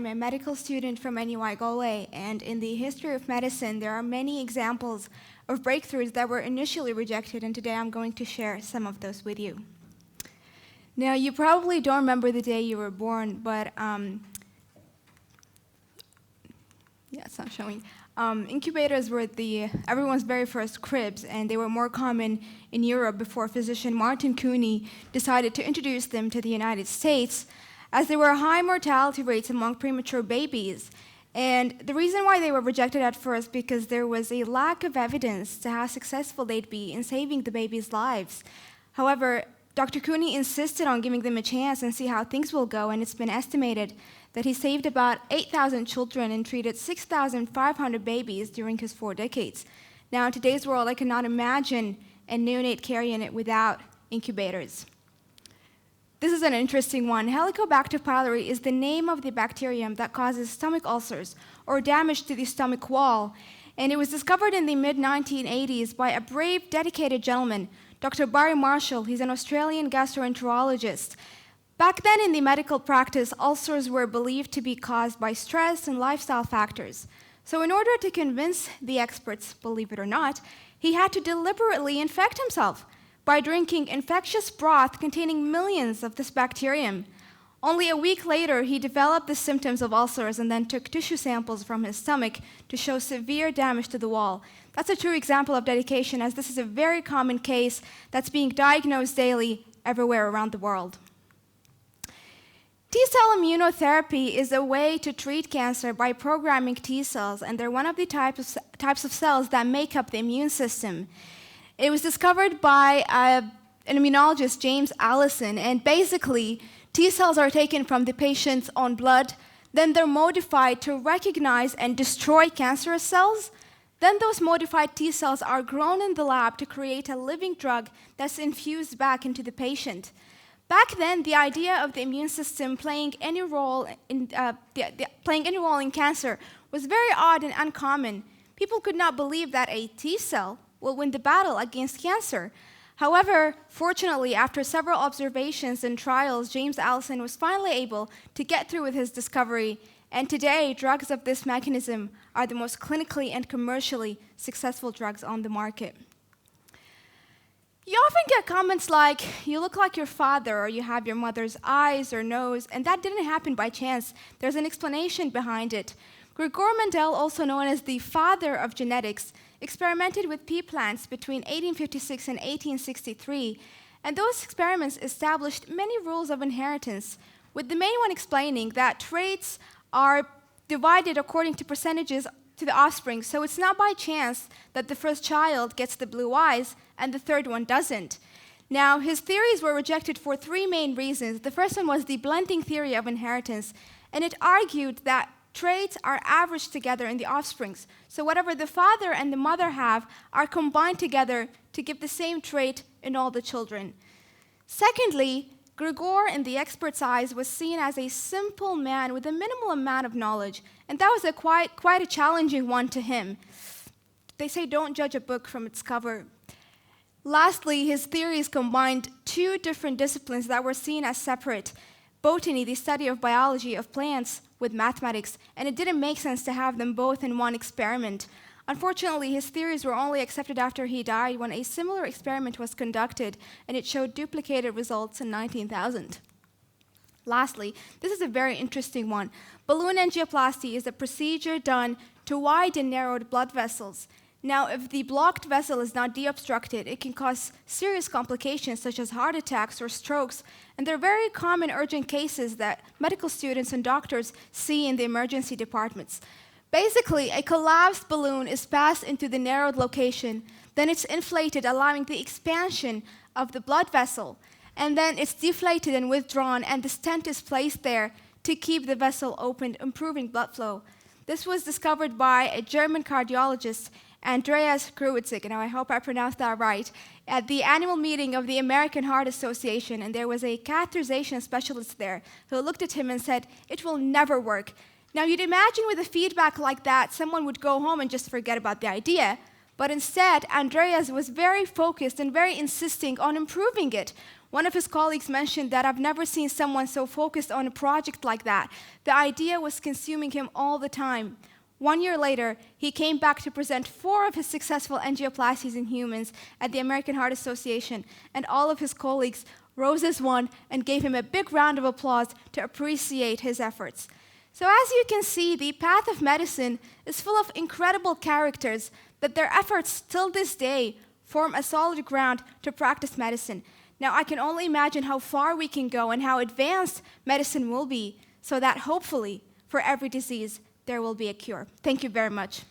I'm a medical student from NUI Galway, and in the history of medicine, there are many examples of breakthroughs that were initially rejected, and today I'm going to share some of those with you. Now, you probably don't remember the day you were born, but it's not showing. Incubators were everyone's very first cribs, and they were more common in Europe before physician Martin Cooney decided to introduce them to the United States, as there were high mortality rates among premature babies. And the reason why they were rejected at first because there was a lack of evidence to how successful they'd be in saving the babies' lives. However, Dr. Cooney insisted on giving them a chance and see how things will go, and it's been estimated that he saved about 8,000 children and treated 6,500 babies during his 4 decades. Now, in today's world, I cannot imagine a neonate care unit without incubators. This is an interesting one. Helicobacter pylori is the name of the bacterium that causes stomach ulcers or damage to the stomach wall. And it was discovered in the mid-1980s by a brave, dedicated gentleman, Dr. Barry Marshall. He's an Australian gastroenterologist. Back then in the medical practice, ulcers were believed to be caused by stress and lifestyle factors. So in order to convince the experts, believe it or not, he had to deliberately infect himself by drinking infectious broth containing millions of this bacterium. Only a week later, he developed the symptoms of ulcers and then took tissue samples from his stomach to show severe damage to the wall. That's a true example of dedication, as this is a very common case that's being diagnosed daily everywhere around the world. T-cell immunotherapy is a way to treat cancer by programming T cells, and they're one of the types of cells that make up the immune system. It was discovered by an immunologist, James Allison, and basically, T cells are taken from the patient's own blood, then they're modified to recognize and destroy cancerous cells. Then those modified T cells are grown in the lab to create a living drug that's infused back into the patient. Back then, the idea of the immune system playing any role in cancer was very odd and uncommon. People could not believe that a T cell will win the battle against cancer. However, fortunately, after several observations and trials, James Allison was finally able to get through with his discovery, and today, drugs of this mechanism are the most clinically and commercially successful drugs on the market. You often get comments like, you look like your father, or you have your mother's eyes or nose, and that didn't happen by chance. There's an explanation behind it. Gregor Mendel, also known as the father of genetics, experimented with pea plants between 1856 and 1863, and those experiments established many rules of inheritance, with the main one explaining that traits are divided according to percentages to the offspring, so it's not by chance that the first child gets the blue eyes and the third one doesn't. Now, his theories were rejected for 3 main reasons. The first one was the blending theory of inheritance, and it argued that traits are averaged together in the offsprings. So whatever the father and the mother have are combined together to give the same trait in all the children. Secondly, Gregor, in the expert's eyes, was seen as a simple man with a minimal amount of knowledge, and that was quite a challenging one to him. They say don't judge a book from its cover. Lastly, his theories combined 2 different disciplines that were seen as separate: botany, the study of biology of plants, with mathematics, and it didn't make sense to have them both in one experiment. Unfortunately, his theories were only accepted after he died, when a similar experiment was conducted, and it showed duplicated results in 19,000. Lastly, this is a very interesting one. Balloon angioplasty is a procedure done to widen narrowed blood vessels. Now, if the blocked vessel is not deobstructed, it can cause serious complications such as heart attacks or strokes, and they're very common urgent cases that medical students and doctors see in the emergency departments. Basically, a collapsed balloon is passed into the narrowed location, then it's inflated, allowing the expansion of the blood vessel, and then it's deflated and withdrawn, and the stent is placed there to keep the vessel open, improving blood flow. This was discovered by a German cardiologist, Andreas Kreutzig, and I hope I pronounced that right, at the annual meeting of the American Heart Association, and there was a catheterization specialist there who looked at him and said, "It will never work." Now, you'd imagine with a feedback like that, someone would go home and just forget about the idea, but instead, Andreas was very focused and very insisting on improving it. One of his colleagues mentioned that I've never seen someone so focused on a project like that. The idea was consuming him all the time. 1 year later, he came back to present 4 of his successful angioplasties in humans at the American Heart Association, and all of his colleagues rose as one and gave him a big round of applause to appreciate his efforts. So as you can see, the path of medicine is full of incredible characters that their efforts till this day form a solid ground to practice medicine. Now, I can only imagine how far we can go and how advanced medicine will be so that hopefully for every disease there will be a cure. Thank you very much.